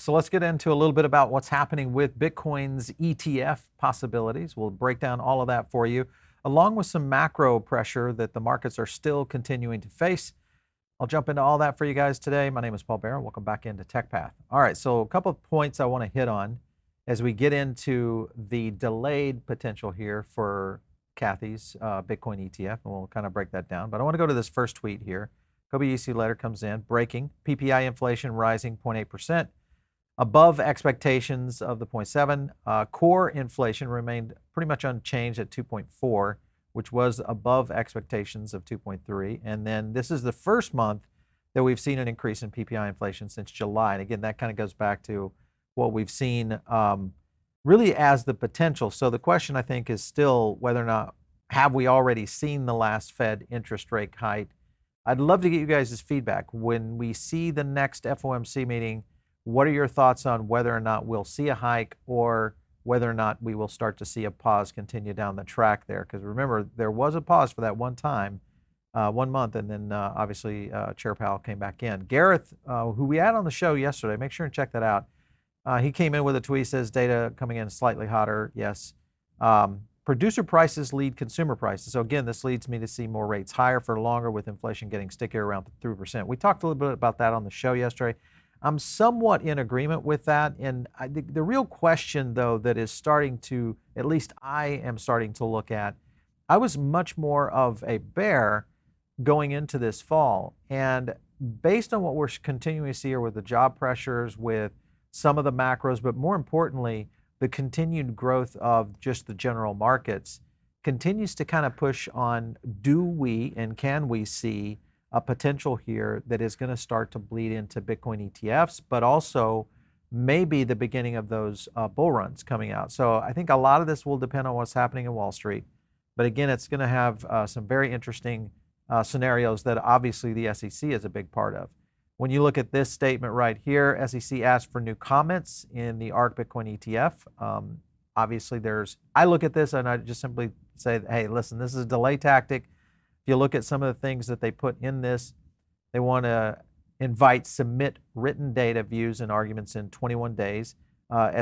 So let's get into a little bit about what's happening with Bitcoin's ETF possibilities. We'll break down all of that for you, along with some macro pressure that the markets are still continuing to face. I'll jump into all that for you guys today. My name is Paul Barron. Welcome back into TechPath. All right, so a couple of points I want to hit on as we get into the delayed potential here for Kathy's Bitcoin ETF, and we'll kind of break that down. But I want to go to this first tweet here. Kobe EC letter comes in, breaking, PPI inflation rising 0.8%, above expectations of the 0.7. Core inflation remained pretty much unchanged at 2.4, which was above expectations of 2.3. And then this is the first month that we've seen an increase in PPI inflation since July. And again, that kind of goes back to what we've seen really as the potential. So the question, I think, is still whether or not have we already seen the last Fed interest rate hike. I'd love to get you guys' feedback. When we see the next FOMC meeting, what are your thoughts on whether or not we'll see a hike or whether or not we will start to see a pause continue down the track there? Because remember, there was a pause for that one time, 1 month, and then obviously Chair Powell came back in. Gareth, who we had on the show yesterday, make sure and check that out. He came in with a tweet, says data coming in slightly hotter, yes. Producer prices lead consumer prices. So again, this leads me to see more rates higher for longer with inflation getting stickier around 3%. We talked a little bit about that on the show yesterday. I'm somewhat in agreement with that. And the real question, though, that is starting to, at least I am starting to look at, I was much more of a bear going into this fall. And based on what we're continuing to see here with the job pressures, with some of the macros, but more importantly, the continued growth of just the general markets continues to kind of push on, do we and can we see a potential here that is going to start to bleed into Bitcoin ETFs, but also maybe the beginning of those bull runs coming out. So I think a lot of this will depend on what's happening in Wall Street. But again, it's going to have some very interesting scenarios that obviously the SEC is a big part of. When you look at this statement right here, SEC asked for new comments in the ARK Bitcoin ETF. Obviously, I look at this and I just simply say, hey, listen, this is a delay tactic. If you look at some of the things that they put in this, they want to submit written data, views, and arguments in 21 days.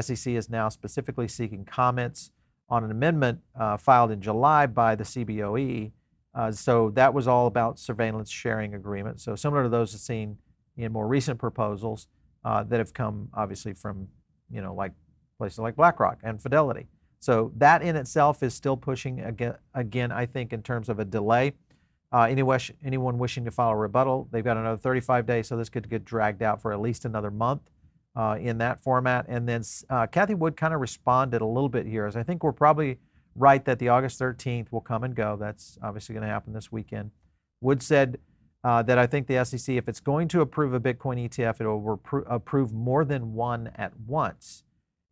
SEC is now specifically seeking comments on an amendment filed in July by the CBOE. So that was all about surveillance sharing agreement. So similar to those seen in more recent proposals that have come obviously from, like places like Blackrock and Fidelity. So that in itself is still pushing again, I think, in terms of a delay. Anyone wishing to file a rebuttal, they've got another 35 days, so this could get dragged out for at least another month in that format. And then Kathy Wood kind of responded a little bit here, as I think we're probably right that the August 13th will come and go. That's obviously going to happen this weekend. Wood said that I think the SEC, if it's going to approve a Bitcoin ETF, it will approve more than one at once.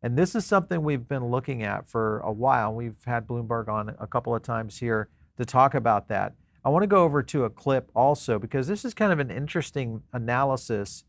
And this is something we've been looking at for a while. We've had Bloomberg on a couple of times here to talk about that. I want to go over to a clip also because this is kind of an interesting analysis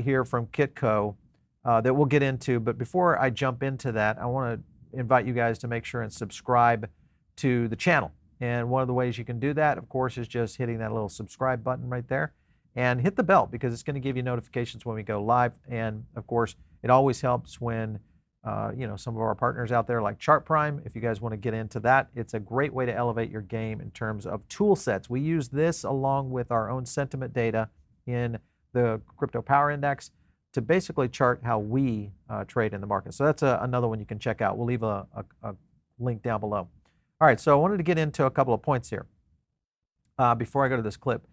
here from Kitco that we'll get into. But before I jump into that, I want to invite you guys to make sure and subscribe to the channel. And one of the ways you can do that, of course, is just hitting that little subscribe button right there and hit the bell because it's going to give you notifications when we go live. And of course, it always helps when some of our partners out there like Chart Prime, if you guys want to get into that, it's a great way to elevate your game in terms of tool sets. We use this along with our own sentiment data in the Crypto Power Index to basically chart how we trade in the market. So that's another one you can check out. We'll leave a link down below. All right, so I wanted to get into a couple of points here before I go to this clip.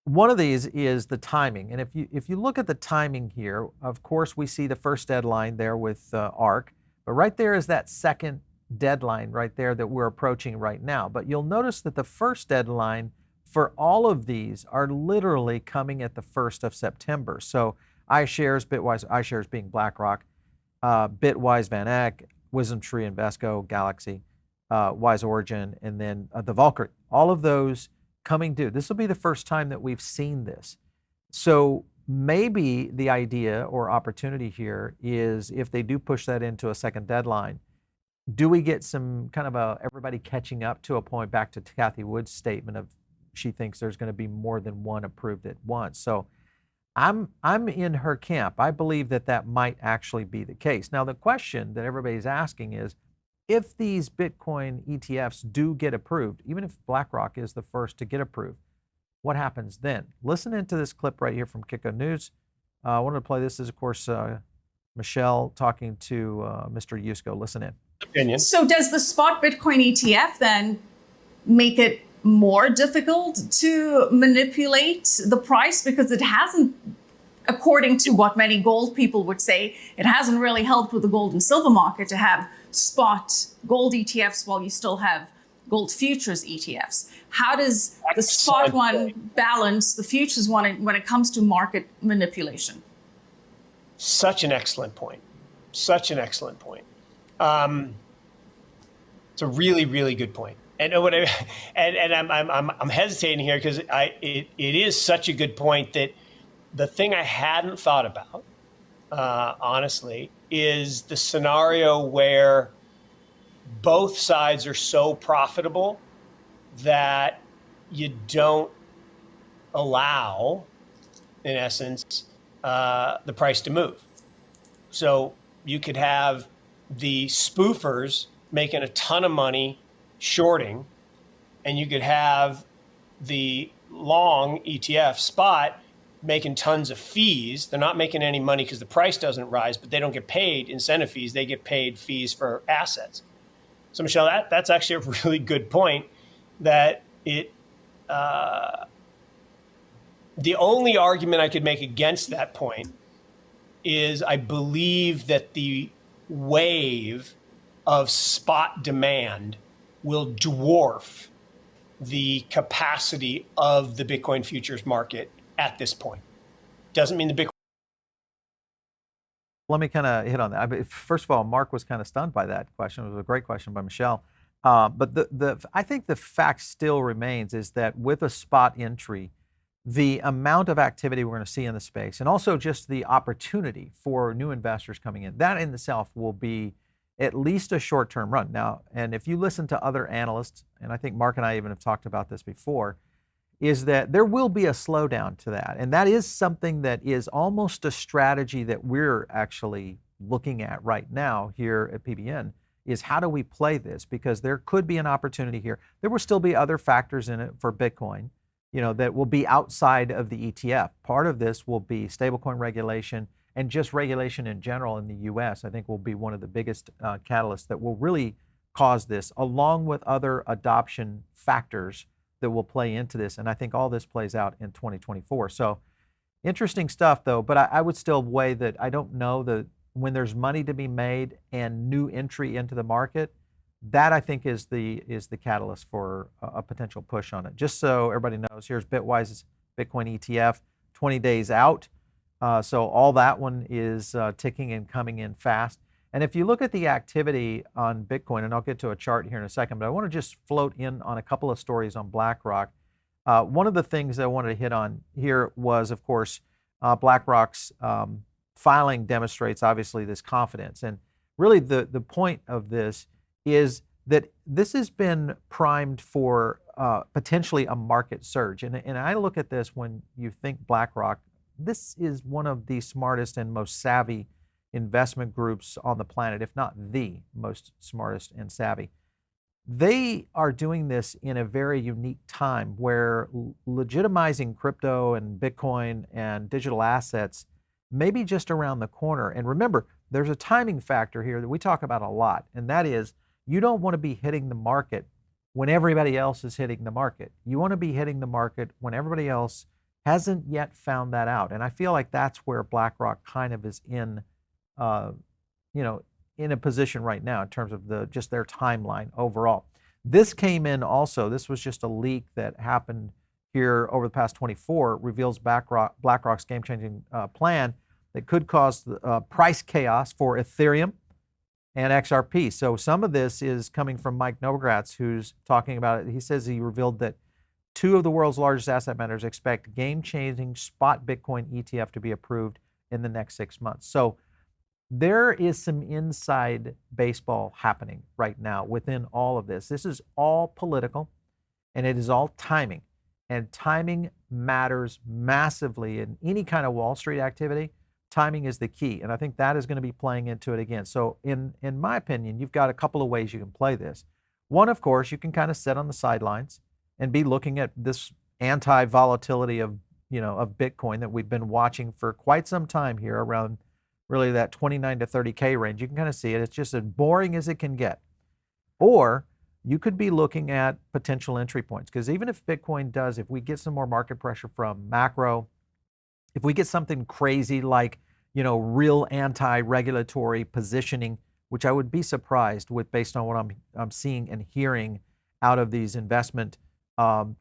One of these is the timing. And if you look at the timing here, of course, we see the first deadline there with ARK. But right there is that second deadline right there that we're approaching right now. But you'll notice that the first deadline for all of these are literally coming at the 1st of September. So iShares, Bitwise, iShares being Blackrock, Bitwise, Van Eck, WisdomTree, Invesco, Galaxy, Wise Origin, and then the Valkyrie. All of those coming due. This will be the first time that we've seen this. So maybe the idea or opportunity here is if they do push that into a second deadline, do we get some kind of everybody catching up to a point back to Kathy Wood's statement of she thinks there's going to be more than one approved at once. So I'm in her camp. I believe that that might actually be the case. Now, the question that everybody's asking is, if these Bitcoin ETFs do get approved, even if BlackRock is the first to get approved, what happens then? Listen into this clip right here from Kiko News. I wanted to play this. Is, of course, Michelle talking to Mr. Yusko. Listen in. Opinion. So does the spot Bitcoin ETF then make it more difficult to manipulate the price, because it hasn't, according to what many gold people would say, it hasn't really helped with the gold and silver market to have spot gold ETFs while you still have gold futures ETFs? How does the spot one balance the futures one when it comes to market manipulation? Such an excellent point. Such an excellent point. It's a really, really good point. And I'm hesitating here because it is such a good point that the thing I hadn't thought about, honestly, is the scenario where both sides are so profitable that you don't allow, in essence, the price to move. So you could have the spoofers making a ton of money shorting, and you could have the long ETF spot making tons of fees. They're not making any money because the price doesn't rise, but they don't get paid incentive fees. They get paid fees for assets. So Michelle, that's actually a really good point, that it, the only argument I could make against that point is I believe that the wave of spot demand will dwarf the capacity of the Bitcoin futures market at this point. Doesn't mean the Bitcoin. Let me kind of hit on that. First of all, Mark was kind of stunned by that question. It was a great question by Michelle. But I think the fact still remains is that with a spot entry, the amount of activity we're going to see in the space, and also just the opportunity for new investors coming in, that in itself will be at least a short-term run. Now, and if you listen to other analysts, and I think Mark and I even have talked about this before, is that there will be a slowdown to that. And that is something that is almost a strategy that we're actually looking at right now here at PBN, is how do we play this? Because there could be an opportunity here. There will still be other factors in it for Bitcoin, that will be outside of the ETF. Part of this will be stablecoin regulation, and just regulation in general in the US, I think will be one of the biggest catalysts that will really cause this, along with other adoption factors that will play into this. And I think all this plays out in 2024. So interesting stuff though, but I would still weigh that I don't know that when there's money to be made and new entry into the market, that I think is the catalyst for a potential push on it. Just so everybody knows, here's Bitwise's Bitcoin ETF, 20 days out. So all that one is ticking and coming in fast. And if you look at the activity on Bitcoin, and I'll get to a chart here in a second, but I want to just float in on a couple of stories on BlackRock. One of the things I wanted to hit on here was, of course, BlackRock's filing demonstrates obviously this confidence. And really the point of this is that this has been primed for potentially a market surge. And I look at this, when you think BlackRock, this is one of the smartest and most savvy investment groups on the planet, if not the most smartest and savvy. They are doing this in a very unique time where legitimizing crypto and Bitcoin and digital assets may be just around the corner. And remember, there's a timing factor here that we talk about a lot, and that is you don't want to be hitting the market when everybody else is hitting the market. You want to be hitting the market when everybody else hasn't yet found that out. And I feel like that's where BlackRock kind of is in a position right now in terms of just their timeline overall. This came in also, this was just a leak that happened here over the past 24, reveals BlackRock's game-changing plan that could cause price chaos for Ethereum and XRP. So some of this is coming from Mike Novogratz, who's talking about it. He says he revealed that 2 of the world's largest asset managers expect game-changing spot Bitcoin ETF to be approved in the next 6 months. So there is some inside baseball happening right now within all of this. This is all political, and it is all timing. And timing matters massively in any kind of Wall Street activity. Timing is the key. And I think that is going to be playing into it again. So in my opinion, you've got a couple of ways you can play this. One, of course, you can kind of sit on the sidelines and be looking at this anti-volatility of Bitcoin that we've been watching for quite some time here around really that 29 to 30K range. You can kind of see it. It's just as boring as it can get. Or you could be looking at potential entry points, because even if Bitcoin does, if we get some more market pressure from macro, if we get something crazy like, real anti-regulatory positioning, which I would be surprised with based on what I'm seeing and hearing out of these investment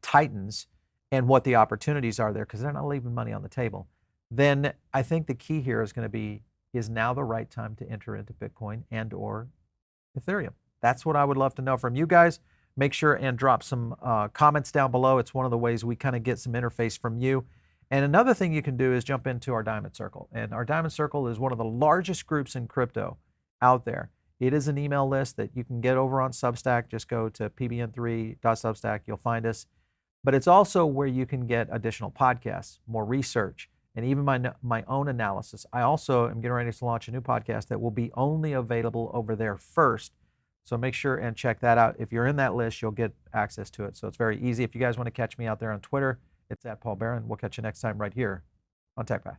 titans and what the opportunities are there, because they're not leaving money on the table, then I think the key here is going to be, is now the right time to enter into Bitcoin and or Ethereum? That's what I would love to know from you guys. Make sure and drop some comments down below. It's one of the ways we kind of get some interface from you. And another thing you can do is jump into our Diamond Circle. And our Diamond Circle is one of the largest groups in crypto out there. It is an email list that you can get over on Substack. Just go to pbn3.substack. You'll find us. But it's also where you can get additional podcasts, more research, and even my own analysis. I also am getting ready to launch a new podcast that will be only available over there first. So make sure and check that out. If you're in that list, you'll get access to it. So it's very easy. If you guys want to catch me out there on Twitter, it's @Paul Barron. We'll catch you next time right here on TechPath.